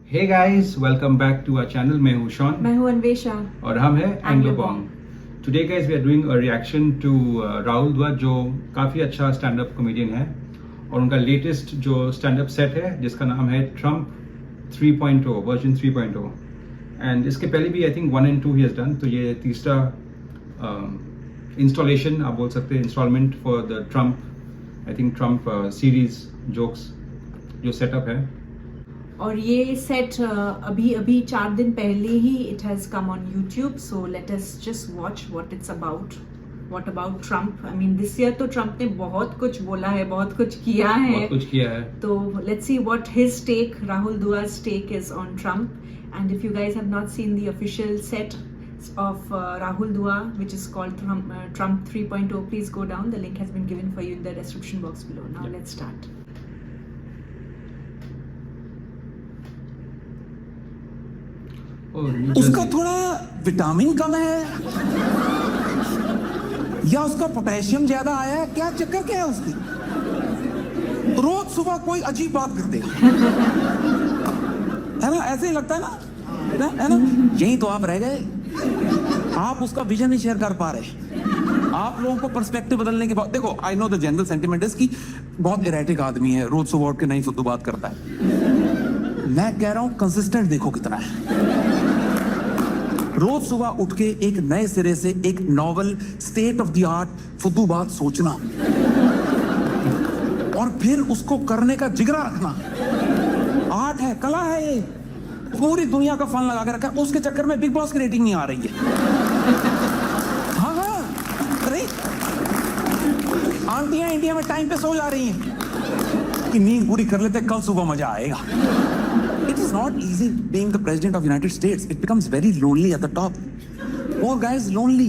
Hey guys, welcome back to our channel. मैं हूं Shawn. मैं हूं अन्वेषा और हम हैं Anglobong. Today guys we are doing a reaction to Rahul Dua, जो काफ़ी अच्छा स्टैंड अप कॉमेडियन है, और उनका लेटेस्ट जो स्टैंड अप सेट है जिसका नाम है ट्रम्प 3.0 वर्जन 3.0। एंड इसके पहले भी I think 1 and 2 he has done, तो ये तीसरा इंस्टॉलेशन आप बोल सकते हैं, installment for the Trump, I think Trump series jokes जो सेटअप है। और ये सेट अभी 4 दिन पहले ही it has come on YouTube, so let us just watch what it's about. What about Trump? I mean this year तो Trump ने बहुत कुछ बोला है, बहुत कुछ किया है, तो let's see what his take, Rahul Dua's take is on Trump. And if you guys have not seen the official set of Rahul Dua, which is called Trump 3.0, please go down. The link has been given for you in the description box below. Now let's start. उसका थोड़ा vitamin कम है या उसका potassium ज्यादा आया है, क्या चक्कर क्या है उसकी? रोज सुबह कोई अजीब बात कर देगा, है ना? ऐसे ही लगता है ना, है ना? यही तो आप रह गए, आप उसका विजन नहीं शेयर कर पा रहे। आप लोगों को पर्सपेक्टिव बदलने के बाद देखो, I know the general sentiment is कि बहुत इरेटिक आदमी है, रोज सुबह उठ के नहीं फुद्दू बात करता है। मैं कह रहा हूं कंसिस्टेंट देखो कितना है। रोज सुबह उठ के एक नए सिरे से एक novel state of the art फुद्दू बात सोचना और फिर उसको करने का जिगरा रखना, आर्ट है, कला है। ये पूरी दुनिया का फन लगा के रखा है। उसके चक्कर में बिग बॉस की रेटिंग नहीं आ रही है। हाँ हाँ, अरे आंटियां इंडिया में टाइम पे सो जा रही हैं कि नींद पूरी कर लेते, कल सुबह मजा आएगा। It is not easy being the president of United States. It becomes very lonely at the top. Poor guy is lonely.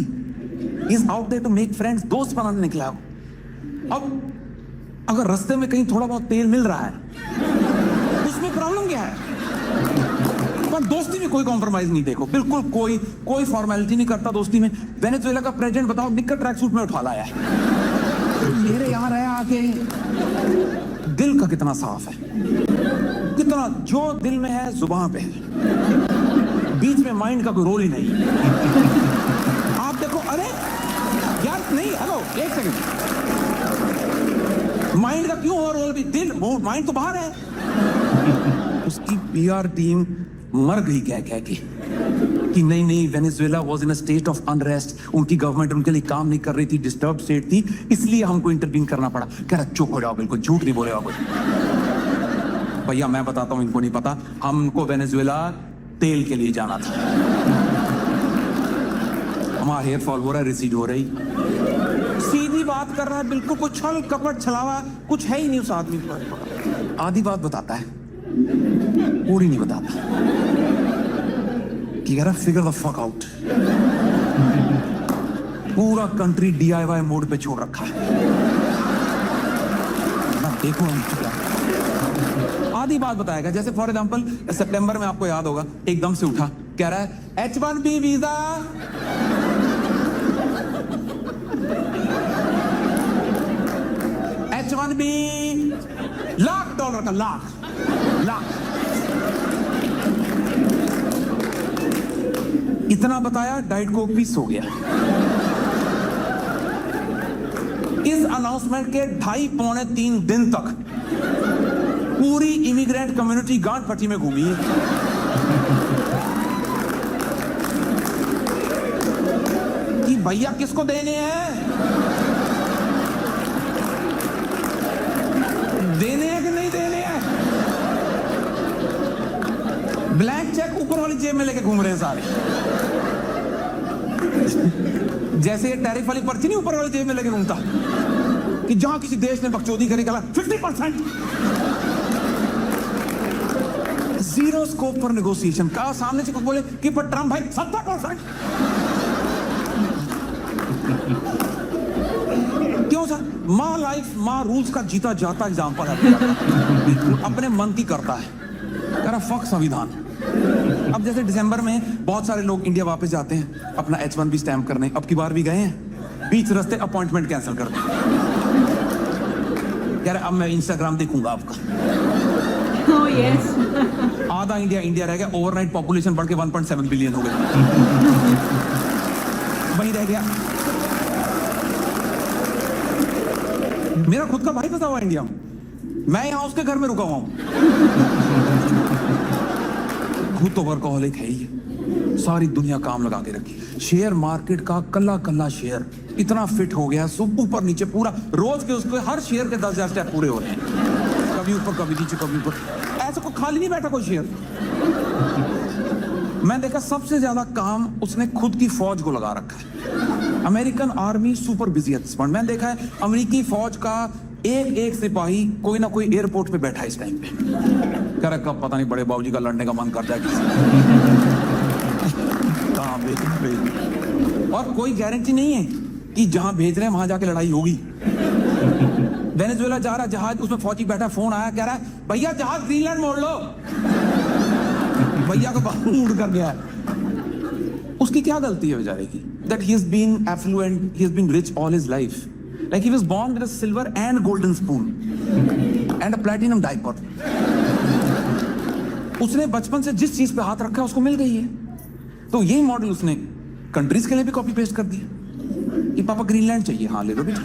He's out there to make friends. दोस्त बनाने निकला हो। अब अगर रास्ते में कहीं थोड़ा बहुत तेल मिल रहा है, उसमें प्रॉब्लम क्या है? पर दोस्ती में कोई कॉम्प्रोमाइज नहीं, देखो बिल्कुल कोई फॉर्मेलिटी नहीं करता दोस्ती में। वेनेजुएला का प्रेसिडेंट बताओ, निक्कर ट्रैक सूट में उठा लाया है। मेरे यहाँ रहे आके, दिल का कितना साफ है, कितना जो दिल में है जुबान पे है, बीच में माइंड का कोई रोल ही नहीं। आप देखो, अरे यार नहीं, हेलो एक सेकंड, माइंड का क्यों हो रोल भी? दिल, वो माइंड तो बाहर है। उसकी पीआर टीम मर गई कह कह के कि नहीं Venezuela was in a state of unrest, उनकी गवर्नमेंट उनके लिए काम नहीं कर रही थी, डिस्टर्ब स्टेट थी, इसलिए हमको इंटरवीन करना पड़ा। कह रहा चुप हो जाओ, बिल्कुल झूठ नहीं बोलेगा कोई। भैया मैं बताता हूं, इनको नहीं पता, हमको वेनेजुएला तेल के लिए जाना था। हमारा हेयर फॉल हो रहा है, रिसीड हो रही, सीधी बात कर रहा है, बिल्कुल कुछ छल कपट छलावा कुछ है ही नहीं उस आदमी पर। आधी बात बताता है, पूरी नहीं बताता कि यार फिगर द फक आउट। पूरा कंट्री DIY मोड पे छोड़ रखा है ना, देखो आधी बात बताएगा। जैसे फॉर एग्जांपल सितंबर में आपको याद होगा, एकदम से उठा, कह रहा है H1B वीजा, H1B $1,00,000 का, लाख इतना बताया, डाइट कोक भी सो गया। इस अनाउंसमेंट के 2.5-3 दिन तक पूरी इमिग्रेंट कम्युनिटी गांठ पट्टी में घूमी है। कि भैया किसको देने हैं, देने हैं कि नहीं देने हैं? ब्लैंक चेक ऊपर वाली जेब में लेके घूम रहे हैं सारे। जैसे ये टैरिफ वाली पर्ची नहीं ऊपर वाली जेब में लेके घूमता, कि जहां किसी देश ने बकचोदी करी, कहा 50%, जीरो स्कोप फॉर नेगोशिएशन। कहा सामने से कुछ बोले कि पर ट्रम्प भाई 70%। क्यों सर? माँ लाइफ माँ रूल्स का जीता जाता एग्जाम्पल है। अपने मन की करता है, कह रहा फक संविधान। अब जैसे दिसंबर में बहुत सारे लोग इंडिया वापस जाते हैं अपना H1B स्टैम्प करने, अब की बार भी गए हैं, बीच रास्ते अपॉइंटमेंट कैंसिल कर दी। यार अब मैं इंस्टाग्राम देखूंगा आपका। Oh, yes. आधा इंडिया इंडिया रह गया, ओवरनाइट पॉपुलेशन बढ़ के 1.7 बिलियन हो गई। वही रह गया। मेरा खुद का भाई फंसा हुआ इंडिया में, मैं यहां उसके घर में रुका हुआ हूं। खुद तो वर्कहोलिक है ही, सारी दुनिया काम लगा के रखी। शेयर मार्केट का कल्ला कल्ला शेयर इतना फिट हो गया, सब ऊपर नीचे पूरा, रोज के उसके हर शेयर के 10,000 स्टेप पूरे हो रहे हैं, कभी ऊपर कभी नीचे कभी ऊपर, ऐसा कोई खाली नहीं बैठा कोई शेयर। मैं देखा सबसे ज्यादा काम उसने खुद की फौज को लगा रखा है। अमेरिकन आर्मी सुपर बिजी है। मैंने देखा है अमेरिकी फौज का एक एक सिपाही कोई ना कोई एयरपोर्ट पे बैठा है इस टाइम पे, कह रहा कब पता नहीं बड़े बाबूजी का लड़ने का मन कर जाए किसी कहाँ भेज, और कोई गारंटी नहीं है कि जहां भेज रहे हैं वहां जाके लड़ाई होगी। वेनेजुएला जा रहा जहाज, उसमें फौजी बैठा, फोन आया, कह रहा है भैया जहाज ग्रीनलैंड मोड़ लो। भैया का बाहर मुड़ कर गया है। उसकी क्या गलती है बेचारे की? That he has been affluent, he has been rich all his life. Like he was born with a silver and golden spoon and a platinum diaper. उसने बचपन से जिस चीज पे हाथ रखा है उसको मिल गई है। तो यही मॉडल उसने कंट्रीज के लिए भी कॉपी पेस्ट कर दिया कि पापा ग्रीनलैंड चाहिए, हाँ ले लो बेटा।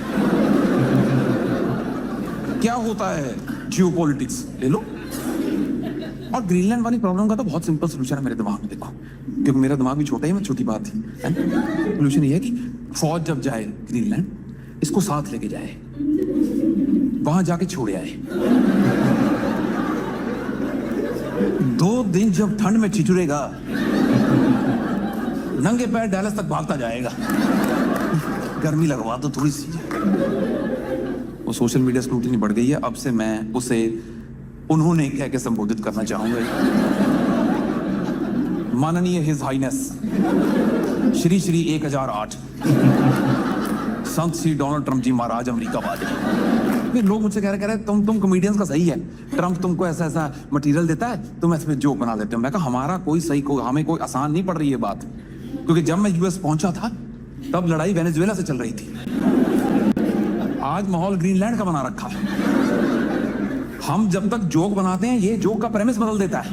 क्या होता है जियोपॉलिटिक्स, ले लो। और ग्रीनलैंड वाली प्रॉब्लम का तो बहुत सिंपल सोल्यूशन है मेरे दिमाग में, देखो, क्योंकि मेरा दिमाग भी छोटा ही, मैं छोटी बात थी। सोल्यूशन ये है कि फौज जब जाए ग्रीनलैंड, इसको साथ लेके जाए, वहां जाके छोड़े आए। 2 दिन जब ठंड में छिचुरेगा, नंगे पैर डैलस तक भागता जाएगा। गर्मी लगवा दो थोड़ी सी। वो सोशल मीडिया स्क्रूटिनी बढ़ गई है, अब से मैं उसे उन्होंने कह के संबोधित करना चाहूंगा। माननीय हिज हाइनेस श्री श्री 1008 संत श्री डोनाल्ड ट्रंप जी महाराज अमेरिका वाले। फिर लोग मुझसे कह रहे तुम कॉमेडियंस का सही है, ट्रंप तुमको ऐसा ऐसा मटेरियल देता है, तुम ऐसे जोक बना देते हो। मैं कहा हमारा कोई सही हमें कोई आसान नहीं पड़ रही है बात, क्योंकि जब मैं यूएस पहुंचा था तब लड़ाई वेनेजुएला से चल रही थी। आज माहौल ग्रीनलैंड का बना रखा है। हम जब तक जोक बनाते हैं, ये जोक का प्रेमिस बदल देता है।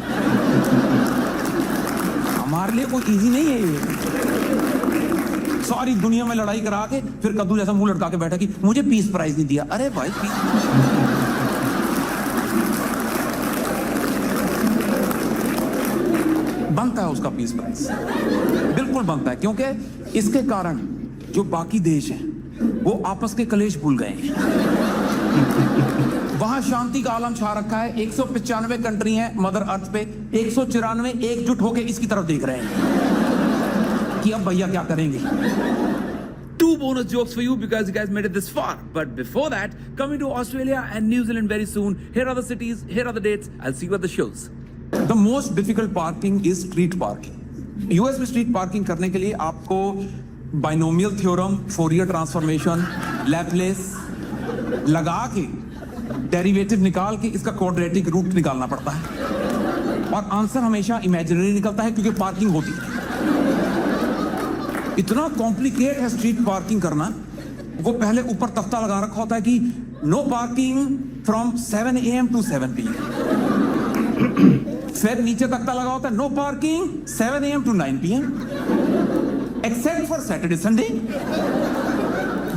हमारे लिए कोई इजी नहीं है ये। सारी दुनिया में लड़ाई करा के फिर कद्दू जैसा मुंह लटका के बैठा कि मुझे पीस प्राइज नहीं दिया। अरे भाई पीस बनता है, उसका पीस प्राइज बिल्कुल बनता है, क्योंकि इसके कारण जो बाकी देश हैं वो आपस के कलेश भूल गए हैं। वहां शांति का आलम छा रखा है। 195 कंट्री हैं मदर अर्थ पे, 194 एकजुट होकर इसकी तरफ देख रहे हैं कि अब भैया क्या करेंगे। 2 bonus jokes for you because you guys made it this far. But before that, coming to Australia and New Zealand very soon. Here are the cities, here are the dates. I'll see you at the shows. The most difficult parking is street parking. US में street parking करने के लिए आपको binomial theorem, Fourier transformation, Laplace लगा के derivative निकाल के इसका क्वाड्रेटिक रूट निकालना पड़ता है, और आंसर हमेशा इमेजिनरी निकलता है क्योंकि पार्किंग होती है। इतना कॉम्प्लिकेट है स्ट्रीट पार्किंग करना। वो पहले ऊपर तख्ता लगा रखा होता है कि no parking from 7 AM to 7 PM। फिर नीचे तख्ता लगा होता है no parking 7 AM to 9 PM except for Saturday Sunday,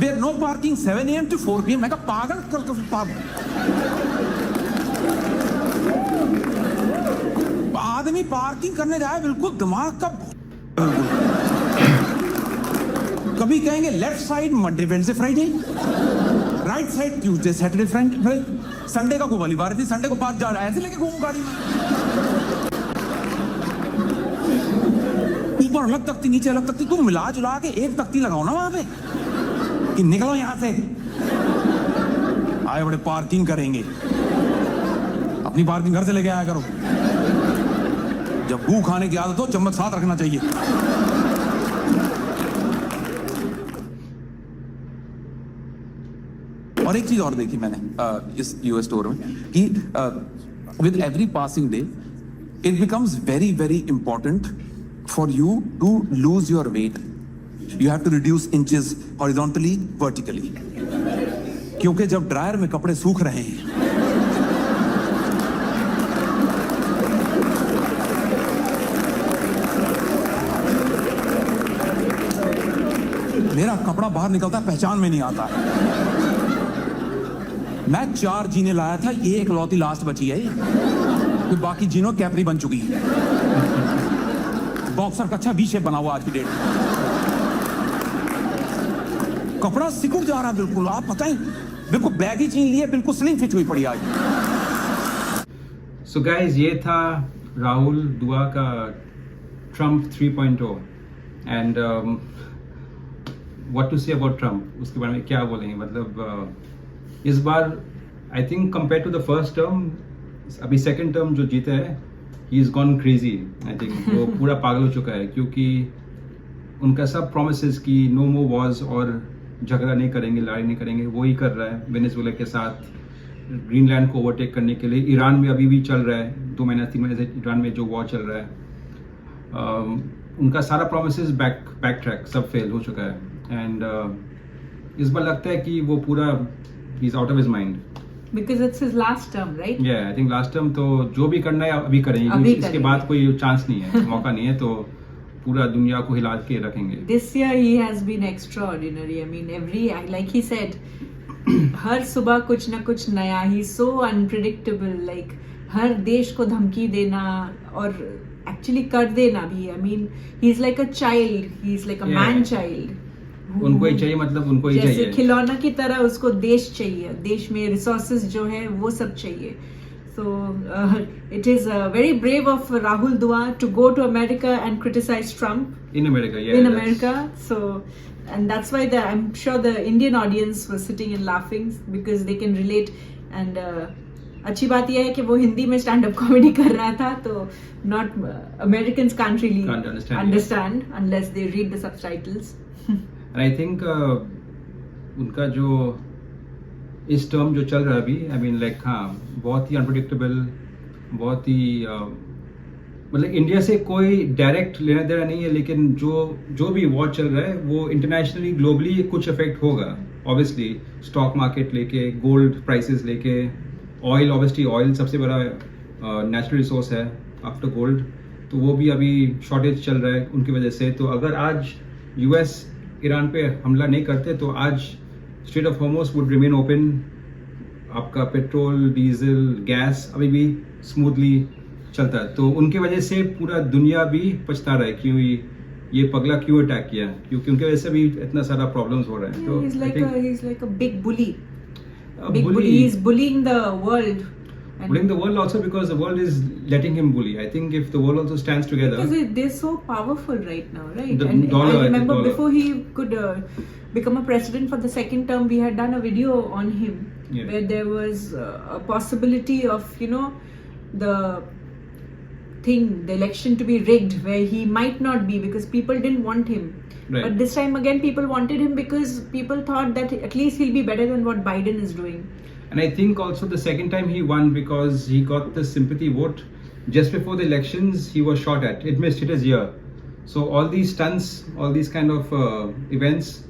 where no parking 7 AM to 4 PM। मैं कहा पागल कर आदमी पार्किंग करने जाए बिल्कुल दिमाग का। कभी कहेंगे left side Monday Wednesday Friday, right side Tuesday Saturday Friday, Sunday का को वाली बार थी, संडे को पास जा रहा है ऐसे लेके घूम गाड़ी में। ऊपर अलग तख्ती नीचे अलग तख्ती, तुम मिला जुला के एक तख्ती लगाओ ना वहां पे कि निकलो यहां से। आए बड़े पार्किंग करेंगे, अपनी पार्किंग घर से लेके आया करो। जब भूख खाने की आदत हो चम्मच साथ रखना चाहिए। और एक चीज और देखी मैंने इस यूएस स्टोर में कि with every passing day it becomes very very important for you to lose your weight. You have to reduce inches horizontally vertically, क्योंकि जब ड्रायर में कपड़े सूख रहे हैं का कपड़ा बाहर निकलता है, पहचान में नहीं आता है। मैं 4 जीने लाया था, ये इकलौती लास्ट बची है, फिर बाकी जीनों कैपरी बन चुकी है। बॉक्सर का अच्छा वी शेप बना हुआ आज की डेट में। कपड़ा सिकुड़ जा रहा है बिल्कुल, आप पता है, बिल्कुल बैगी चीन लिए, बिल्कुल स्लिम फिट हुई पड़ी आज। सो गाइज, ये था राहुल दुआ का Trump 3.0 and what to say about Trump, उसके बारे में क्या बोलेंगे। मतलब इस बार I think compare to the first term, अभी सेकंड टर्म जो जीता है, he is gone crazy. I think वो पूरा पागल हो चुका है, क्योंकि उनका सब प्रोमिसेस की नो मोर वॉर्स और झगड़ा नहीं करेंगे, लड़ाई नहीं करेंगे, वो ही कर रहा है वेनेजुएला के साथ, ग्रीनलैंड को ओवरटेक करने के लिए। ईरान में अभी भी चल रहा है, 2 महीना 3 महीने से ईरान में जो वॉर चल रहा है, उनका सारा प्रोमिसेस बैक ट्रैक सब फेल हो चुका है। एंड इस बार लगता है कि वो पूरा he is out of his mind, because it's his last term, right? I think last term तो जो भी करना है अभी करेंगे, इसके बाद कोई चांस नहीं है, मौका नहीं है, तो पूरा दुनिया को हिला के रखेंगे। This year he has been extraordinary. I mean, like he said, हर सुबह कुछ ना कुछ नया, he's so unpredictable, like हर देश को धमकी देना और एक्चुअली कर देना भी। I mean, he's like a child, he's like a man child. उनको ही चाहिए, मतलब उनको ही जैसे चाहिए, खिलौना की तरह उसको देश चाहिए, देश में रिसोर्सेज जो है वो सब चाहिए। So it is very brave of Rahul Dua to go to America and criticize Trump in America, in America. So, and that's why I'm sure the Indian audience was sitting and laughing because they can relate. And अच्छी बात यह है कि वो हिंदी में stand up comedy कर रहा था, तो not Americans can't really understand unless they read the subtitles. And I think उनका जो इस टर्म जो चल रहा है अभी, आई मीन लाइक हाँ, बहुत ही अनप्रेडिक्टेबल, बहुत ही मतलब इंडिया से कोई डायरेक्ट लेना देना नहीं है, लेकिन जो भी वॉर चल रहा है वो इंटरनेशनली ग्लोबली कुछ इफेक्ट होगा ऑब्वियसली। स्टॉक मार्केट लेके, गोल्ड प्राइसेस लेके, ऑयल, ऑब्वियसली ऑयल सबसे बड़ा नेचुरल रिसोर्स है आफ्टर गोल्ड, तो वो भी अभी शॉर्टेज चल रहा है उनकी वजह से। तो अगर आज यूएस ईरान पे हमला नहीं करते तो आज straight of Hormuz would remain open, आपका पेट्रोल, डीजल, गैस अभी भी स्मूथली चलता है। तो उनकी वजह से पूरा दुनिया भी पछता रहा है कि ये पगला क्यों अटैक किया, क्योंकि उनकी वजह से भी इतना सारा प्रॉब्लम्स हो रहा है। तो he's like a big bully. Big bully. He's bullying the world. Bullying the world also because the world is letting him bully. I think if the world also stands together. Because they're so powerful right now, right? The and dollar, I remember dollar. before he could become a president for the second term, we had done a video on him where there was a possibility of, the election to be rigged, where he might not be because people didn't want him. Right. But this time again, people wanted him because people thought that at least he'll be better than what Biden is doing. And I think also the second time he won because he got the sympathy vote. Just before the elections, he was shot at. It missed his ear. So all these stunts, all these kind of events,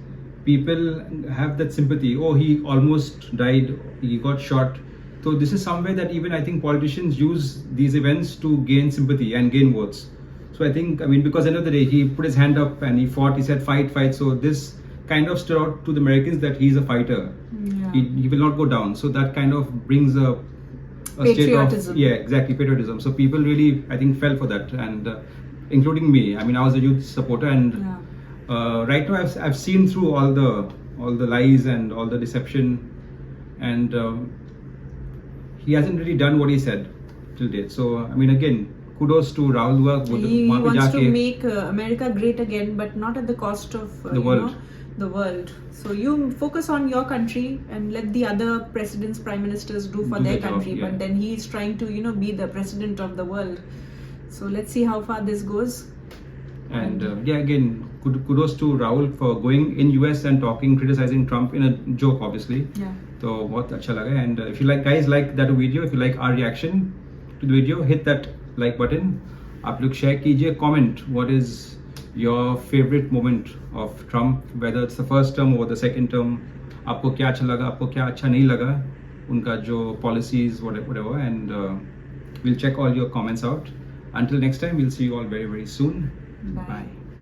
people have that sympathy. Oh, he almost died. He got shot. So this is somewhere that even I think politicians use these events to gain sympathy and gain votes. So I think, because at the end of the day, he put his hand up and he fought. He said, fight, fight. So this kind of stood out to the Americans that he's a fighter. Yeah. He will not go down. So that kind of brings a patriotism. State of, exactly, patriotism. So people really, I think, fell for that, and including me. I was a youth supporter, and right now I've seen through all the lies and all the deception, and he hasn't really done what he said till date. So again, kudos to Rahul Dua. He wants to make America great again, but not at the cost of the world. The world. So you focus on your country and let the other presidents, prime ministers do for their country. Job, but then he's trying to be the president of the world. So let's see how far this goes. And again, kudos to Rahul for going in US and criticizing Trump in a joke, obviously. Yeah. So बहुत अच्छा लगा. And if you guys like that video, if you like our reaction to the video, hit that like button. आप लोग share कीजिए, comment what is your favorite moment of Trump, whether it's the first term or the second term. आपको क्या अच्छा लगा, आपको क्या अच्छा नहीं लगा, उनका जो policies, whatever, and we'll check all your comments out. Until next time, we'll see you all very, very soon. Bye. Bye.